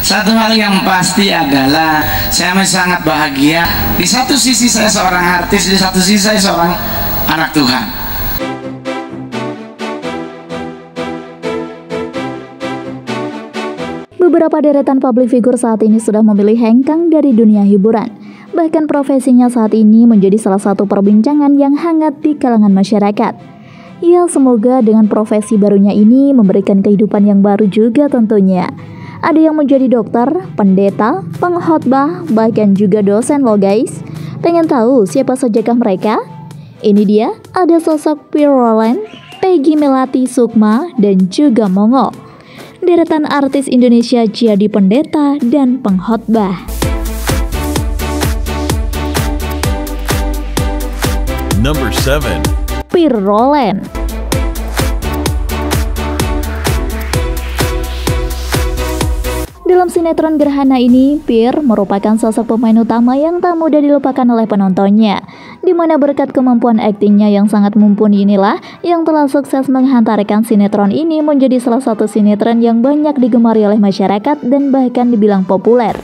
Satu hal yang pasti adalah saya sangat bahagia. Di satu sisi saya seorang artis, di satu sisi saya seorang anak Tuhan. Beberapa deretan public figure saat ini sudah memilih hengkang dari dunia hiburan. Bahkan profesinya saat ini menjadi salah satu perbincangan yang hangat di kalangan masyarakat. Ya, semoga dengan profesi barunya ini memberikan kehidupan yang baru juga tentunya. Ada yang menjadi dokter, pendeta, pengkhotbah, bahkan juga dosen loh guys. Pengen tahu siapa sajakah mereka? Ini dia, ada sosok Pierre Rolland, Peggy Melati Sukma, dan juga Mongo. Deretan artis Indonesia jadi pendeta dan pengkhotbah. Number 7. Pierre Rolland. Dalam sinetron Gerhana ini, Pierre merupakan sosok pemain utama yang tak mudah dilupakan oleh penontonnya. Di mana berkat kemampuan aktingnya yang sangat mumpuni inilah yang telah sukses menghantarkan sinetron ini menjadi salah satu sinetron yang banyak digemari oleh masyarakat dan bahkan dibilang populer.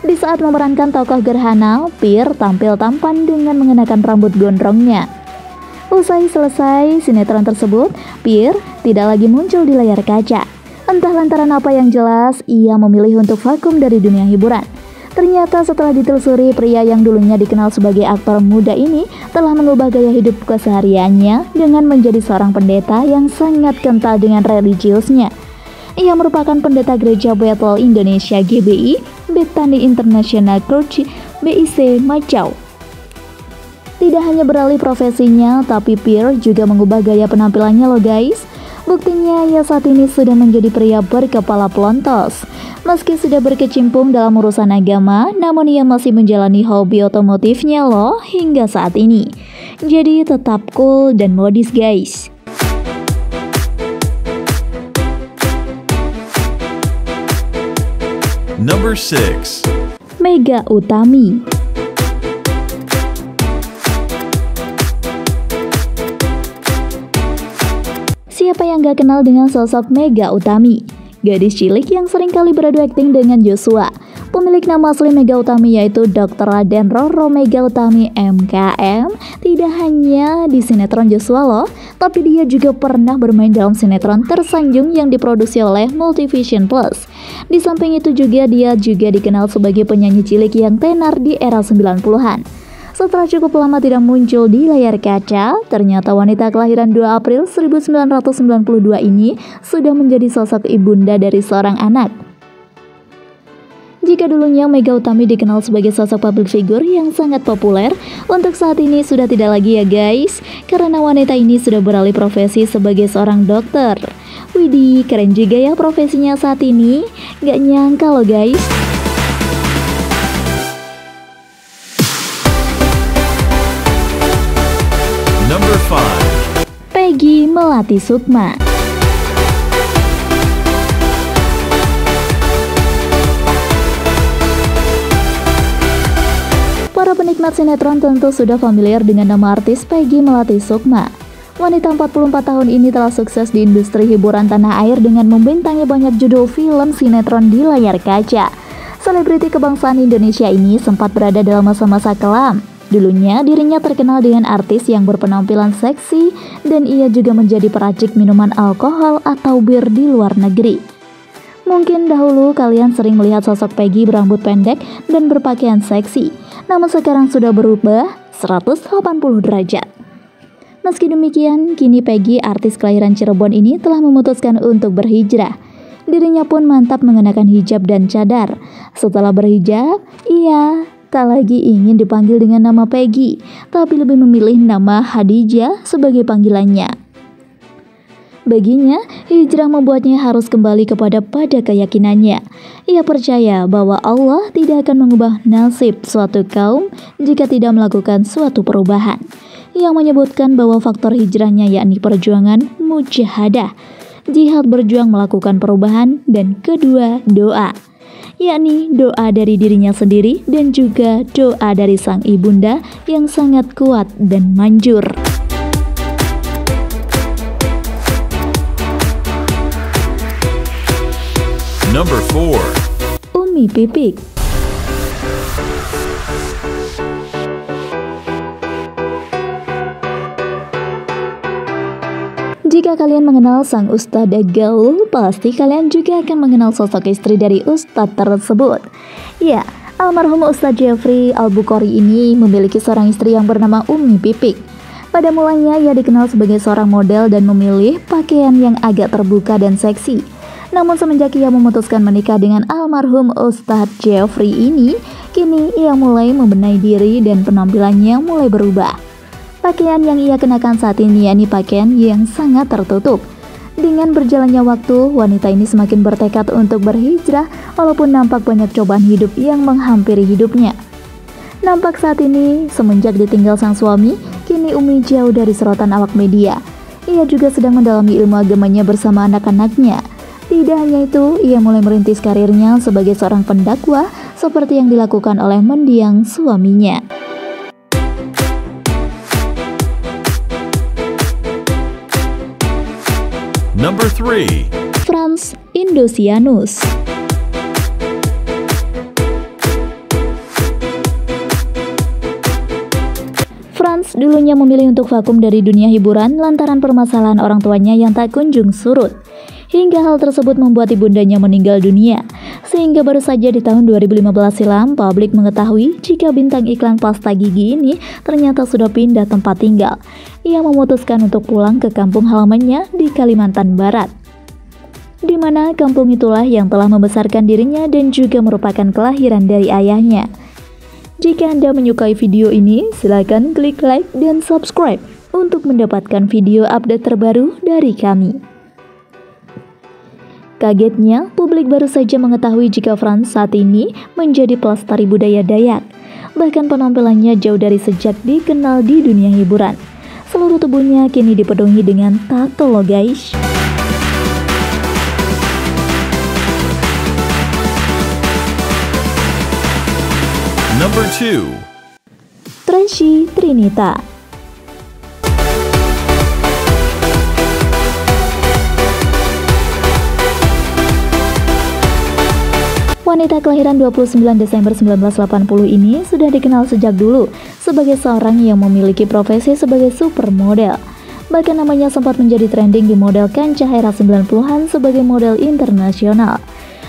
Di saat memerankan tokoh Gerhana, Pierre tampil tampan dengan mengenakan rambut gondrongnya. Usai selesai sinetron tersebut, Pierre tidak lagi muncul di layar kaca. Entah lantaran apa yang jelas, ia memilih untuk vakum dari dunia hiburan. Ternyata setelah ditelusuri, pria yang dulunya dikenal sebagai aktor muda ini telah mengubah gaya hidup kesehariannya dengan menjadi seorang pendeta yang sangat kental dengan religiusnya. Ia merupakan pendeta Gereja Bethel Indonesia GBI, Bethany International Church BIC Macau. Tidak hanya beralih profesinya, tapi Pierre juga mengubah gaya penampilannya loh guys. Buktinya ia saat ini sudah menjadi pria berkepala pelontos. Meski sudah berkecimpung dalam urusan agama, namun ia masih menjalani hobi otomotifnya loh hingga saat ini. Jadi tetap cool dan modis guys. Number 6. Mega Utami. Siapa yang gak kenal dengan sosok Mega Utami? Gadis cilik yang seringkali beradu akting dengan Joshua. Pemilik nama asli Mega Utami yaitu Dr. Raden Roro Mega Utami MKM. Tidak hanya di sinetron Joshua loh, tapi dia juga pernah bermain dalam sinetron Tersanjung yang diproduksi oleh Multivision Plus. Di samping itu juga dia juga dikenal sebagai penyanyi cilik yang tenar di era 90-an. Setelah cukup lama tidak muncul di layar kaca, ternyata wanita kelahiran 2 April 1992 ini sudah menjadi sosok ibunda dari seorang anak. Jika dulunya Mega Utami dikenal sebagai sosok public figure yang sangat populer, untuk saat ini sudah tidak lagi ya guys, karena wanita ini sudah beralih profesi sebagai seorang dokter. Widih, keren juga ya profesinya saat ini, gak nyangka loh guys. Number 5. Peggy Melati Sukma. Para penikmat sinetron tentu sudah familiar dengan nama artis Peggy Melati Sukma. Wanita 44 tahun ini telah sukses di industri hiburan tanah air dengan membintangi banyak judul film sinetron di layar kaca. Selebriti kebangsaan Indonesia ini sempat berada dalam masa-masa kelam. Dulunya dirinya terkenal dengan artis yang berpenampilan seksi dan ia juga menjadi peracik minuman alkohol atau bir di luar negeri. Mungkin dahulu kalian sering melihat sosok Peggy berambut pendek dan berpakaian seksi, namun sekarang sudah berubah 180 derajat. Meski demikian, kini Peggy, artis kelahiran Cirebon ini telah memutuskan untuk berhijrah. Dirinya pun mantap mengenakan hijab dan cadar. Setelah berhijab, ia tak lagi ingin dipanggil dengan nama Peggy, tapi lebih memilih nama Hadijah sebagai panggilannya. Baginya, hijrah membuatnya harus kembali pada keyakinannya. Ia percaya bahwa Allah tidak akan mengubah nasib suatu kaum jika tidak melakukan suatu perubahan. Ia menyebutkan bahwa faktor hijrahnya yakni perjuangan mujahadah, jihad berjuang melakukan perubahan, dan kedua doa, yakni doa dari dirinya sendiri dan juga doa dari sang ibunda yang sangat kuat dan manjur. Number 4. Umi Pipik. Jika kalian mengenal sang Ustadz gaul, pasti kalian juga akan mengenal sosok istri dari Ustadz tersebut. Ya, almarhum Ustadz Jeffrey Al-Bukhari ini memiliki seorang istri yang bernama Umi Pipik. Pada mulanya ia dikenal sebagai seorang model dan memilih pakaian yang agak terbuka dan seksi. Namun semenjak ia memutuskan menikah dengan almarhum Ustadz Jeffrey ini, kini ia mulai membenahi diri dan penampilannya mulai berubah. Pakaian yang ia kenakan saat ini yakni pakaian yang sangat tertutup. Dengan berjalannya waktu, wanita ini semakin bertekad untuk berhijrah walaupun nampak banyak cobaan hidup yang menghampiri hidupnya. Nampak saat ini, semenjak ditinggal sang suami, kini Umi jauh dari sorotan awak media. Ia juga sedang mendalami ilmu agamanya bersama anak-anaknya. Tidak hanya itu, ia mulai merintis karirnya sebagai seorang pendakwah seperti yang dilakukan oleh mendiang suaminya. Number 3. Frans Indosianus. Frans dulunya memilih untuk vakum dari dunia hiburan lantaran permasalahan orang tuanya yang tak kunjung surut. Hingga hal tersebut membuat ibundanya meninggal dunia. Sehingga baru saja di tahun 2015 silam, publik mengetahui jika bintang iklan pasta gigi ini ternyata sudah pindah tempat tinggal. Ia memutuskan untuk pulang ke kampung halamannya di Kalimantan Barat, di mana kampung itulah yang telah membesarkan dirinya dan juga merupakan kelahiran dari ayahnya. Jika Anda menyukai video ini, silakan klik like dan subscribe untuk mendapatkan video update terbaru dari kami. Kagetnya, publik baru saja mengetahui jika Frans saat ini menjadi pelestari budaya Dayak. Bahkan penampilannya jauh dari sejak dikenal di dunia hiburan. Seluruh tubuhnya kini dipenuhi dengan tato loh guys. Number 2. Tracy Trinita. Wanita kelahiran 29 Desember 1980 ini sudah dikenal sejak dulu sebagai seorang yang memiliki profesi sebagai supermodel. Bahkan namanya sempat menjadi trending di model kancah era 90-an sebagai model internasional.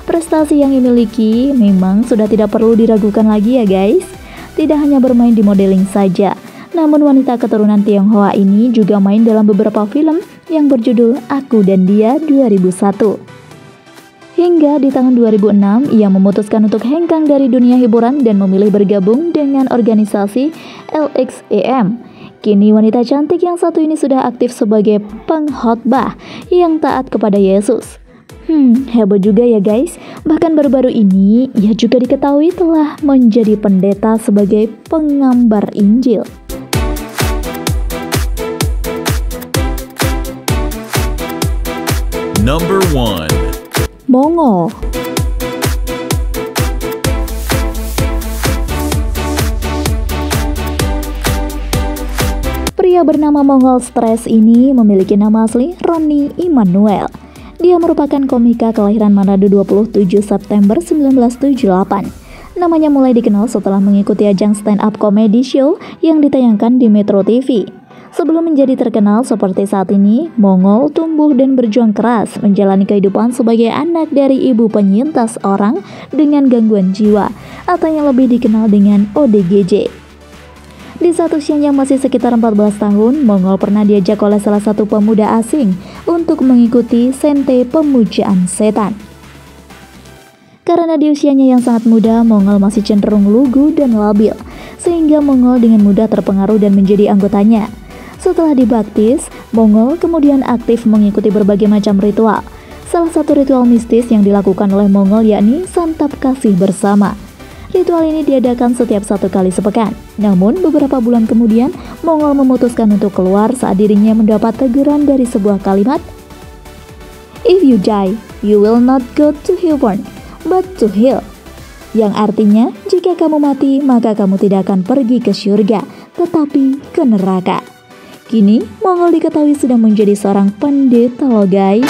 Prestasi yang dimiliki memang sudah tidak perlu diragukan lagi ya guys. Tidak hanya bermain di modeling saja, namun wanita keturunan Tionghoa ini juga main dalam beberapa film yang berjudul Aku dan Dia 2001. Hingga di tahun 2006, ia memutuskan untuk hengkang dari dunia hiburan dan memilih bergabung dengan organisasi LXEM. Kini wanita cantik yang satu ini sudah aktif sebagai pengkhotbah yang taat kepada Yesus. Hebat juga ya guys. Bahkan baru-baru ini, ia juga diketahui telah menjadi pendeta sebagai pengambar Injil. Number 1. Mongol. Pria bernama Mongol Stress ini memiliki nama asli Ronnie Immanuel. Dia merupakan komika kelahiran Manado 27 September 1978. Namanya mulai dikenal setelah mengikuti ajang stand-up comedy show yang ditayangkan di Metro TV. Sebelum menjadi terkenal seperti saat ini, Mongol tumbuh dan berjuang keras menjalani kehidupan sebagai anak dari ibu penyintas orang dengan gangguan jiwa atau yang lebih dikenal dengan ODGJ. Di saat usianya masih sekitar 14 tahun, Mongol pernah diajak oleh salah satu pemuda asing untuk mengikuti sente pemujaan setan. Karena di usianya yang sangat muda, Mongol masih cenderung lugu dan labil, sehingga Mongol dengan mudah terpengaruh dan menjadi anggotanya. Setelah dibaptis, Mongol kemudian aktif mengikuti berbagai macam ritual. Salah satu ritual mistis yang dilakukan oleh Mongol yakni santap kasih bersama. Ritual ini diadakan setiap 1 kali sepekan. Namun beberapa bulan kemudian, Mongol memutuskan untuk keluar saat dirinya mendapat teguran dari sebuah kalimat, "If you die, you will not go to heaven, but to hell." Yang artinya, jika kamu mati, maka kamu tidak akan pergi ke surga, tetapi ke neraka. Kini, Mongol diketahui sudah menjadi seorang pendeta loh guys.